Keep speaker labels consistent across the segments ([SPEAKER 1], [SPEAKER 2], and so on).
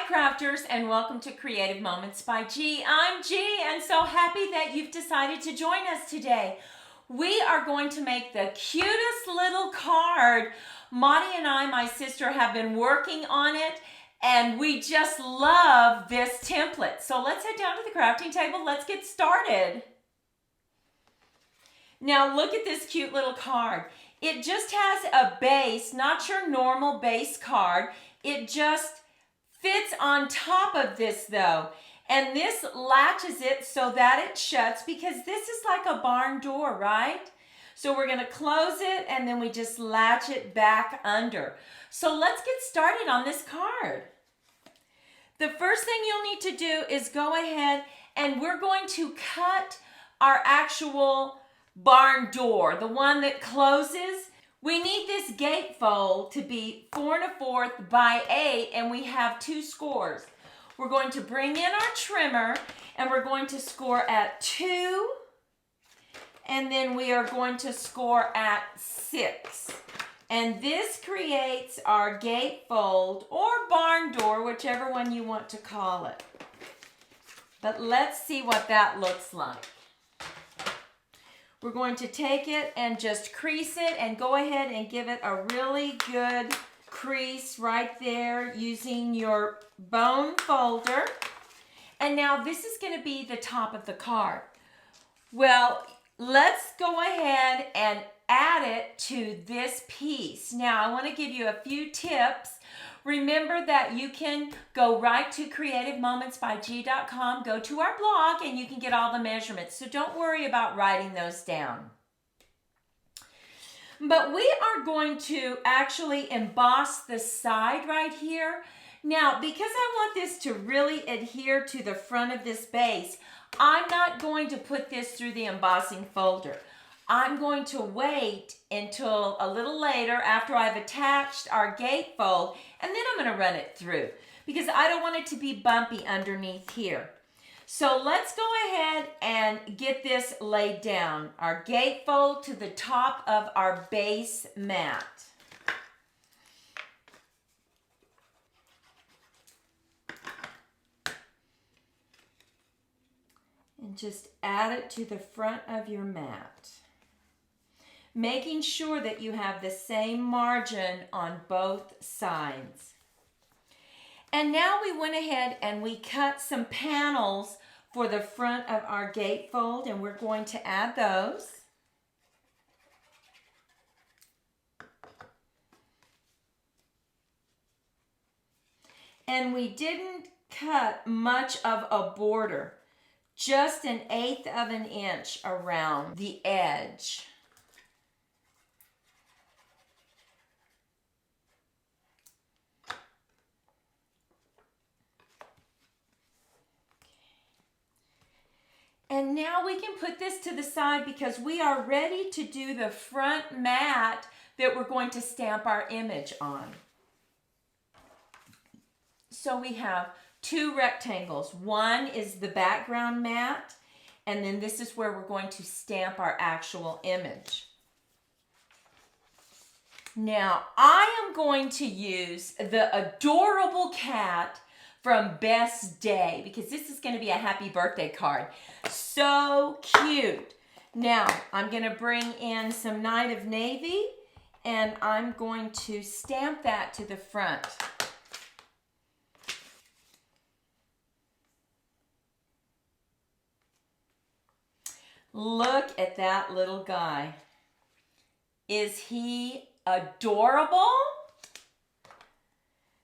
[SPEAKER 1] Crafters, and welcome to Creative Moments by G. I'm G, and so happy that you've decided to join us today. We are going to make the cutest little card. Monty and I, my sister, have been working on it, and we just love this template. So let's head down to the crafting table. Let's get started. Now look at this cute little card. It just has a base, not your normal base card. It just fits on top of this though, and this latches it so that it shuts, because this is like a barn door, right? So we're going to close it and then we just latch it back under. So let's get started on this card. The first thing you'll need to do is go ahead and we're going to cut our actual barn door, the one that closes. We need this gatefold to be 4 1/4 by 8, and we have 2 scores. We're going to bring in our trimmer and we're going to score at 2, and then we are going to score at 6. And this creates our gatefold or barn door, whichever one you want to call it. But let's see what that looks like. We're going to take it and just crease it, and go ahead and give it a really good crease right there using your bone folder. And now this is going to be the top of the card. Well, let's go ahead and add it to this piece. Now I want to give you a few tips. Remember that you can go right to creativemomentsbyg.com, go to our blog, and you can get all the measurements. So don't worry about writing those down. But we are going to actually emboss the side right here. Now, because I want this to really adhere to the front of this base, I'm not going to put this through the embossing folder. I'm going to wait until a little later after I've attached our gatefold, and then I'm going to run it through because I don't want it to be bumpy underneath here. So let's go ahead and get this laid down. Our gatefold to the top of our base mat. And just add it to the front of your mat, making sure that you have the same margin on both sides. And now we went ahead and we cut some panels for the front of our gatefold, and we're going to add those. And we didn't cut much of a border, just 1/8 of an inch around the edge. And now we can put this to the side because we are ready to do the front mat that we're going to stamp our image on. So we have 2 rectangles. One is the background mat, and then this is where we're going to stamp our actual image. Now, I am going to use the adorable cat from Best Day, because this is going to be a happy birthday card. So cute. Now, I'm going to bring in some Night of Navy, and I'm going to stamp that to the front. Look at that little guy. Is he adorable?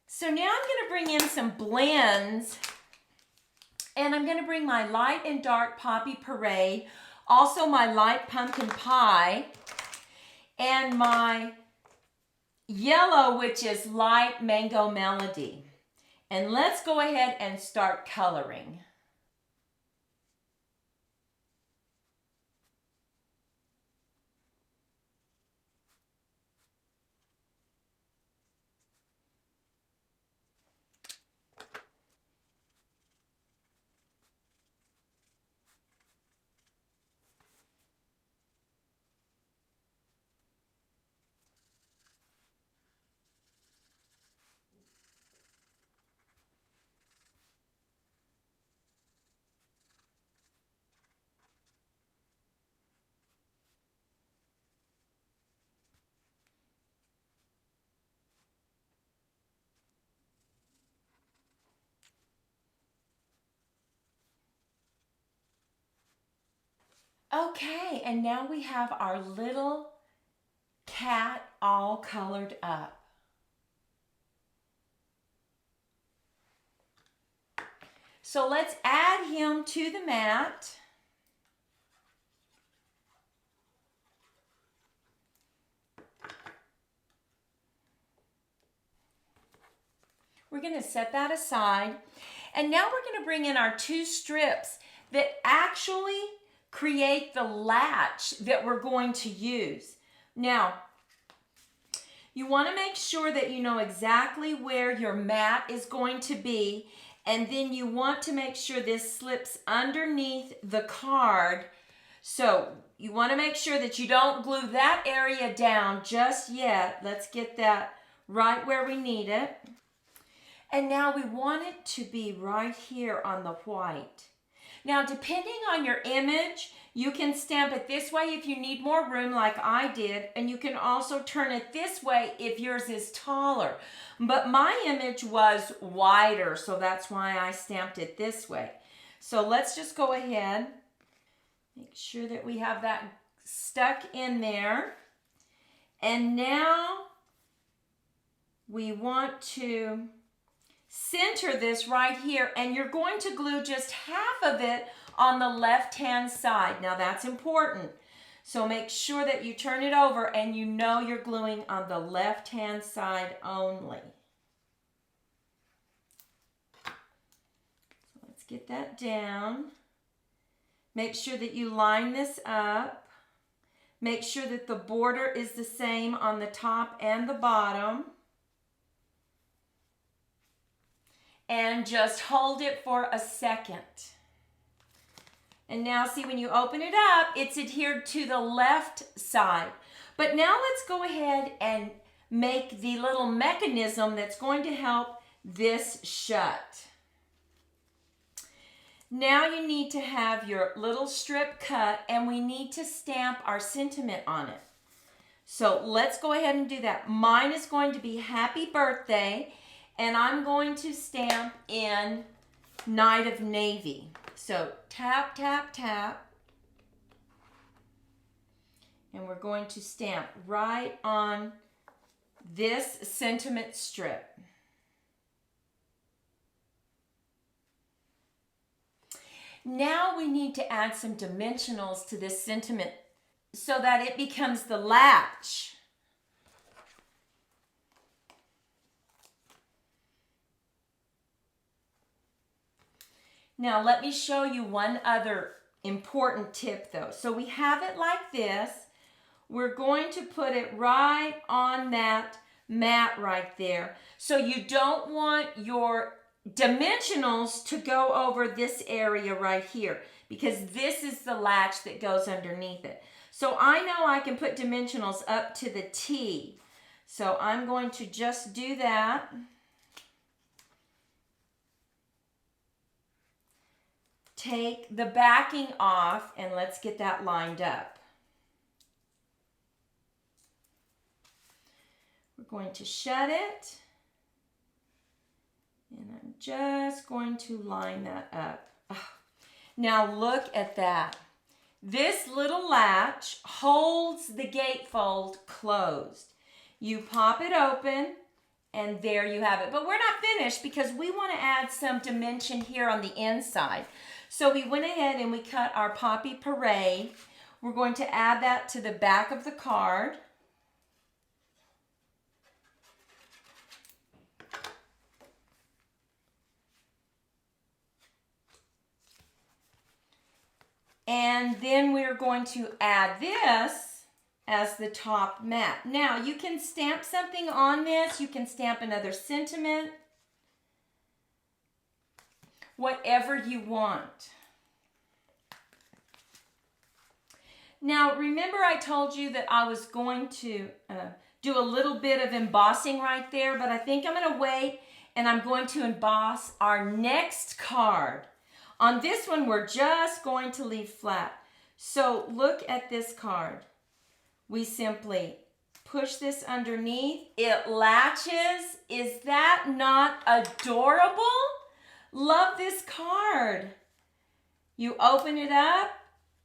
[SPEAKER 1] So now I'm going to bring in some blends, and I'm going to bring my light and dark Poppy Parade, also my light pumpkin pie, and my yellow, which is light mango melody. And let's go ahead and start coloring. Okay, and now we have our little cat all colored up. So let's add him to the mat. We're going to set that aside. And now we're going to bring in our 2 strips that actually create the latch that we're going to use. Now, you want to make sure that you know exactly where your mat is going to be, and then you want to make sure this slips underneath the card. So you want to make sure that you don't glue that area down just yet. Let's get that right where we need it. And now we want it to be right here on the white. Now, depending on your image, you can stamp it this way if you need more room like I did, and you can also turn it this way if yours is taller. But my image was wider, so that's why I stamped it this way. So let's just go ahead, make sure that we have that stuck in there. And now we want to center this right here, and you're going to glue just half of it on the left-hand side. Now that's important. So make sure that you turn it over and you know you're gluing on the left-hand side only. So let's get that down. Make sure that you line this up. Make sure that the border is the same on the top and the bottom. And just hold it for a second. And now see, when you open it up, it's adhered to the left side. But now let's go ahead and make the little mechanism that's going to help this shut. Now you need to have your little strip cut, and we need to stamp our sentiment on it. So let's go ahead and do that. Mine is going to be Happy Birthday, and I'm going to stamp in Night of Navy. So tap, tap, tap. And we're going to stamp right on this sentiment strip. Now we need to add some dimensionals to this sentiment so that it becomes the latch. Now let me show you one other important tip though. So we have it like this. We're going to put it right on that mat right there. So you don't want your dimensionals to go over this area right here, because this is the latch that goes underneath it. So I know I can put dimensionals up to the T. So I'm going to just do that. Take the backing off and let's get that lined up. We're going to shut it. And I'm just going to line that up. Oh. Now look at that. This little latch holds the gatefold closed. You pop it open and there you have it. But we're not finished because we want to add some dimension here on the inside. So we went ahead and we cut our Poppy Parade. We're going to add that to the back of the card. And then we're going to add this as the top mat. Now you can stamp something on this. You can stamp another sentiment. Whatever you want. Now remember I told you that I was going to do a little bit of embossing right there, but I think I'm going to wait and I'm going to emboss our next card. On this one, we're just going to leave flat. So look at this card. We simply push this underneath. It latches. Is that not adorable? Love this card. You open it up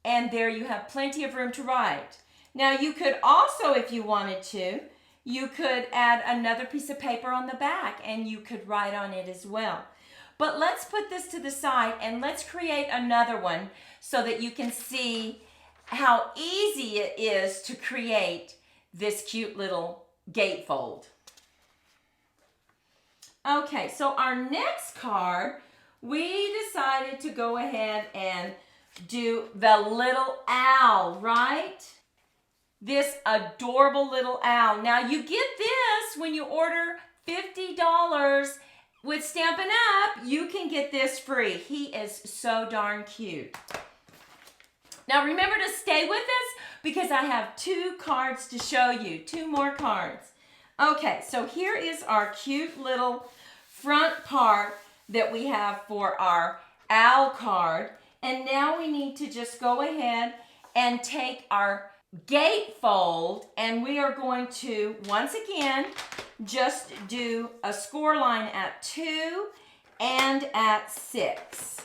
[SPEAKER 1] And there you have plenty of room to write. Now you could also, if you wanted to, you could add another piece of paper on the back and you could write on it as well. But let's put this to the side and let's create another one so that you can see how easy it is to create this cute little gatefold. Okay, so our next card, we decided to go ahead and do the little owl, right? This adorable little owl. Now you get this when you order $50 with Stampin' Up. You can get this free. He is so darn cute. Now remember to stay with us because I have 2 cards to show you, 2 more cards. Okay, so here is our cute little front part that we have for our owl card. And now we need to just go ahead and take our gatefold and we are going to, once again, just do a score line at 2 and at 6.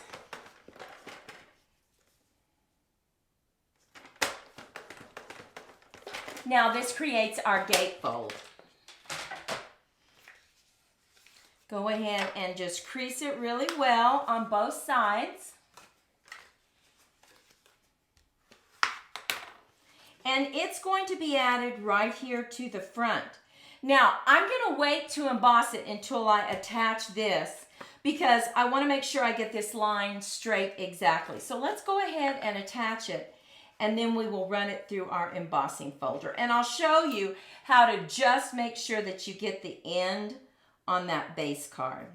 [SPEAKER 1] Now this creates our gatefold. Go ahead and just crease it really well on both sides. And it's going to be added right here to the front. Now, I'm going to wait to emboss it until I attach this because I want to make sure I get this line straight exactly. So let's go ahead and attach it and then we will run it through our embossing folder. And I'll show you how to just make sure that you get the end on that base card.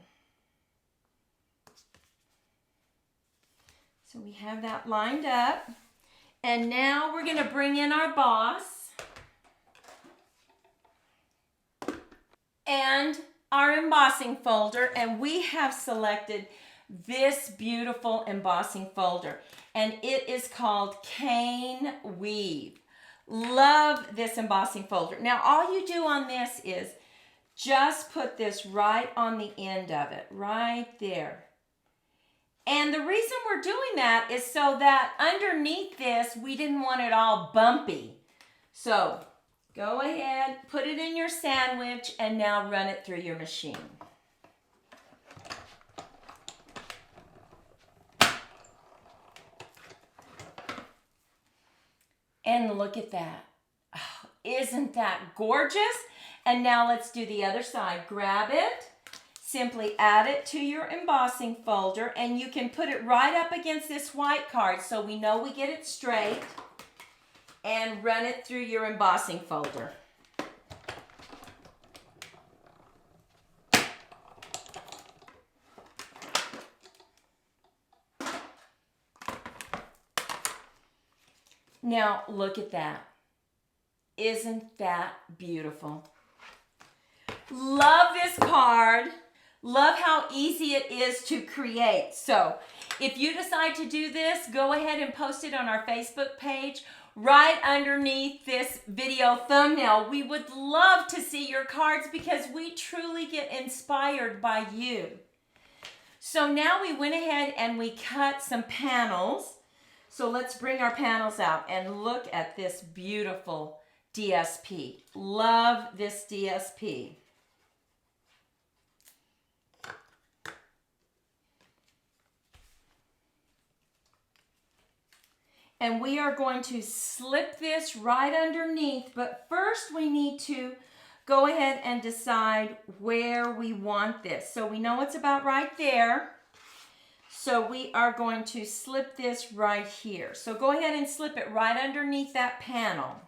[SPEAKER 1] So we have that lined up. And now we're going to bring in our boss and our embossing folder, and we have selected this beautiful embossing folder, and it is called Cane Weave. Love this embossing folder. Now all you do on this is just put this right on the end of it, right there. And the reason we're doing that is so that underneath this, we didn't want it all bumpy. So go ahead, put it in your sandwich, and now run it through your machine. And look at that. Oh, isn't that gorgeous? And now let's do the other side. Grab it. Simply add it to your embossing folder and you can put it right up against this white card so we know we get it straight and run it through your embossing folder. Now look at that. Isn't that beautiful? Love this card. Love how easy it is to create. So if you decide to do this, go ahead and post it on our Facebook page right underneath this video thumbnail. We would love to see your cards because we truly get inspired by you. So now we went ahead and we cut some panels. So let's bring our panels out and look at this beautiful DSP. Love this DSP. And we are going to slip this right underneath, but first we need to go ahead and decide where we want this. So we know it's about right there. So we are going to slip this right here. So go ahead and slip it right underneath that panel.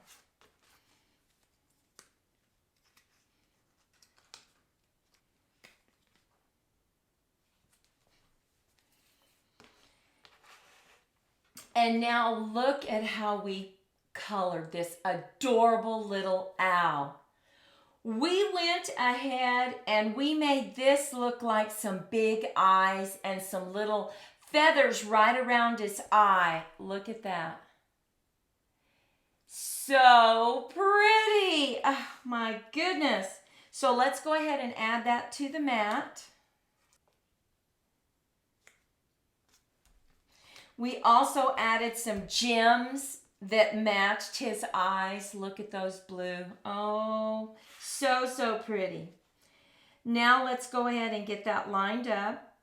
[SPEAKER 1] And now look at how we colored this adorable little owl. We went ahead and we made this look like some big eyes and some little feathers right around his eye. Look at that. So pretty. Oh, my goodness. So let's go ahead and add that to the mat. We also added some gems that matched his eyes. Look at those blue. Oh, so, so pretty. Now let's go ahead and get that lined up.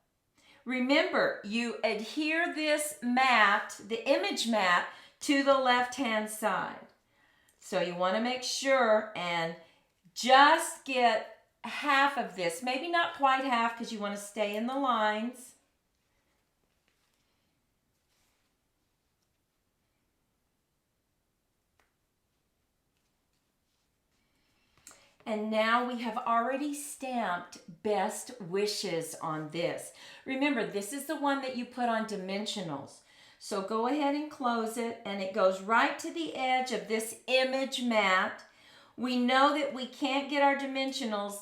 [SPEAKER 1] Remember, you adhere this mat, the image mat, to the left-hand side. So you want to make sure and just get half of this. Maybe not quite half because you want to stay in the lines. And now we have already stamped best wishes on this. Remember, this is the one that you put on dimensionals. So go ahead and close it, and it goes right to the edge of this image mat. We know that we can't get our dimensionals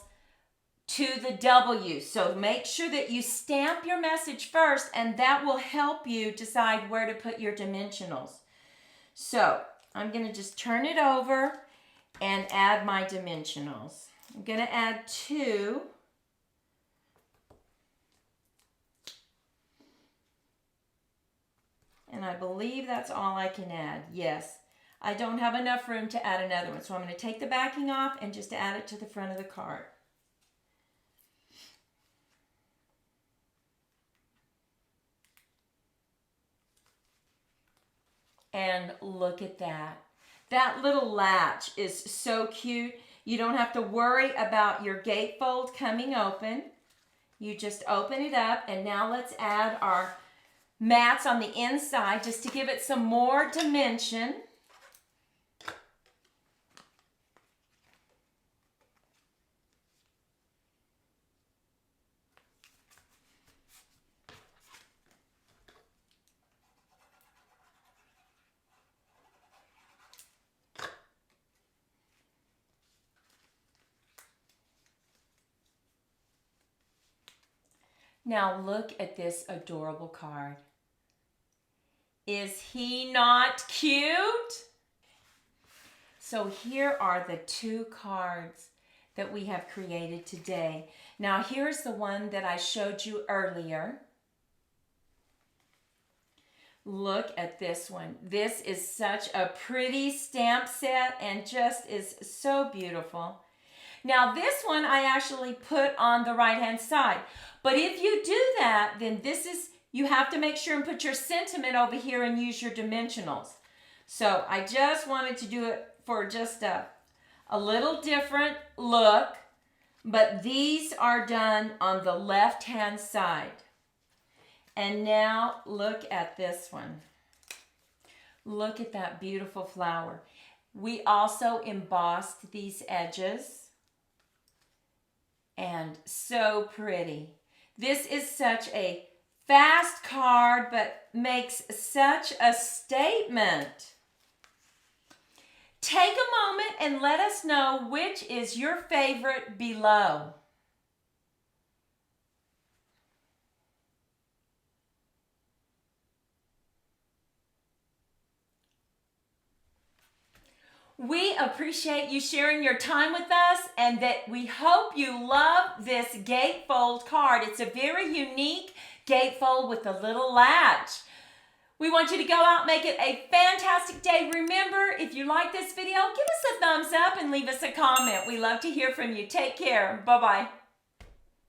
[SPEAKER 1] to the W, so make sure that you stamp your message first, and that will help you decide where to put your dimensionals. So I'm going to just turn it over and add my dimensionals. I'm going to add 2. And I believe that's all I can add. Yes, I don't have enough room to add another one. So I'm going to take the backing off and just add it to the front of the card. And look at that. That little latch is so cute. You don't have to worry about your gatefold coming open. You just open it up, and now let's add our mats on the inside just to give it some more dimension. Now look at this adorable card. Is he not cute? So here are the 2 cards that we have created today. Now here's the one that I showed you earlier. Look at this one. This is such a pretty stamp set and just is so beautiful. Now this one I actually put on the right-hand side. But if you do that, then you have to make sure and put your sentiment over here and use your dimensionals. So I just wanted to do it for just a little different look. But these are done on the left-hand side. And now look at this one. Look at that beautiful flower. We also embossed these edges. And so pretty. This is such a fast card, but makes such a statement. Take a moment and let us know which is your favorite below. We appreciate you sharing your time with us, and that we hope you love this gatefold card. It's a very unique gatefold with a little latch. We want you to go out and make it a fantastic day. Remember, if you like this video, give us a thumbs up and leave us a comment. We love to hear from you. Take care. Bye-bye.